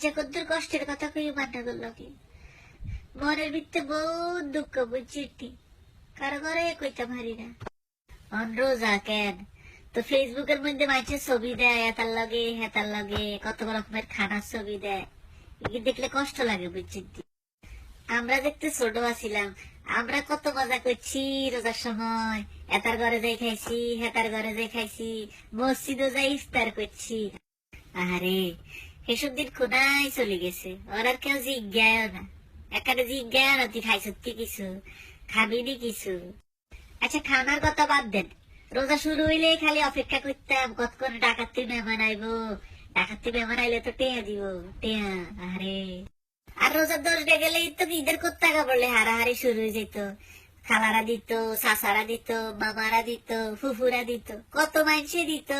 মাইজা কদ্দুর কষ্টের কথা কই মান্না করলো কি মনের ভিতরে বহুত দুঃখ বুঝছি কারো ঘরে কইতে পারি না রোজা কেন তো ফেসবুকের মধ্যে মাইছে ছবি দেয় এতার লগে হেতার লগে কত রকমের খানার ছবি দেয় দেখলে কষ্ট লাগে বুঝছি। আমরা দেখতে ছোট আছিলাম, আমরা কত মজা করছি রোজার সময়, এতার ঘরে যাই খাইছি হেতার ঘরে যাই খাইছি, মসজিদও যাই ইফতার করছি। আরে এসব দিন কোনায় চলে গেছে, ওরা কেউ জিজ্ঞাও না, এখানে জিজ্ঞাও না তুই খাইছ কিছু খাবিনি কিছু। আচ্ছা খানার কথা বাদ দেন, রোজা শুরু হইলে খালি অপেক্ষা করতাম কতক্ষণ ডাকাতি মেহমান আইবো, ডাকাতি মেহমান আইলে তো টেয়া দিব টেয়া। আরে আর রোজার 10 ডে গেলেই তো ঈদের টাকা পড়লে হারাহারি শুরু হয়ে যেত, খালারা দিত, চাচারা দিত, মামারা দিত, ফুফুরা দিত, কত মানুষে দিত।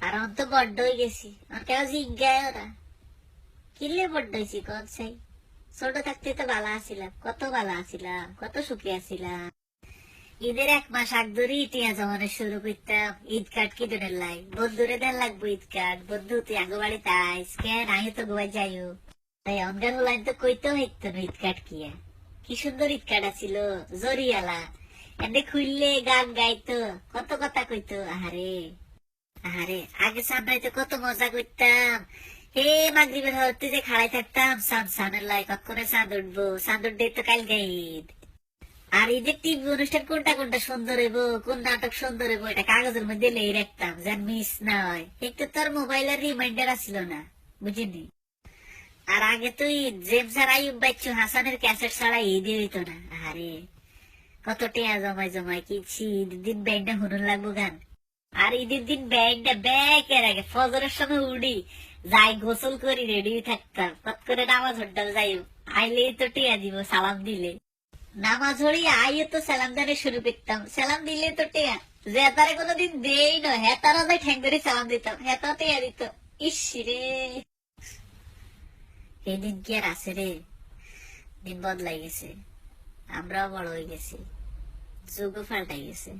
আর আমি তো বড্ড হয়ে গেছি, আর কেউ জিজ্ঞায় না কিনলে বড্ড হয়েছি কোন চাই। ছোট থাকতে তো ভালো আছিলাম, কত ভালো আছিলাম, কত সুখী আছিলাম। ঈদের 1 মাস আগ ধরে টিয়া জমানো শুরু করতাম ঈদ কার্ড কিনে লাই, বন্ধুরে দেন লাগবো ঈদ কার্ড, বন্ধু তুই আগে বাড়িতে আইস কেন আই তো গোয়ায় যাইও। তাই অনগান লাইন তো কইতেও হইতো না ঈদ কার্ড কি সুন্দর ঈদ কার্ড আছিল জরিয়ালা, এনে খুললে গান গাইতো কত কথা কইতো। আহারে আহারে আগে সামরাইতে কত মজা করতাম, হে মাগরিবের হতে যে খাড়াই থাকতাম সানের লাই কতক্ষণে চাঁদ উঠবো, চাঁদ উঠবে তো কাল ঈদ। আর ঈদের টিভি অনুষ্ঠান কোনটা কোনটা সুন্দর হইব, কোন নাটক সুন্দর হইব এটা কাগজের মধ্যে লেই রাখতাম যেন মিস না হয়। একটু তোর মোবাইলের রিমাইন্ডার আসিল না বুঝিনি। আর আগে তুই জেমস আর আইয়ুব বাচ্চু হাসানের ক্যাসেট ছাড়া ঈদই হইতো না। আরে কত টেয়া জমাই জমাই কিনছি, ঈদের দিন ব্যান্ডে হুনুন লাগবো গান। আর ঈদের দিন ব্যান্ডে ব্যাকের আগে ফজরের সময় উড়ি যাই গোসল করি রেডি থাকতাম, কত করে নামাজ হড্ডাল যাই আইলেই তো টেয়া দিব সালাম দিলে, নামাজ হরি আইয়ে তো সালাম দানে শুরু করতাম, সালাম দিলে তো টেয়া, যে তারে কোনোদিন দেই না হেতারা যাই ঠ্যাং ধরে সালাম দিতাম, হেতা টেয়া দিত। ইস রে এই দিন কি আর আছে রে, দিন বদলাই গেছে, আমরাও বড় হয়ে গেছি, যুগও পাল্টাই গেছে।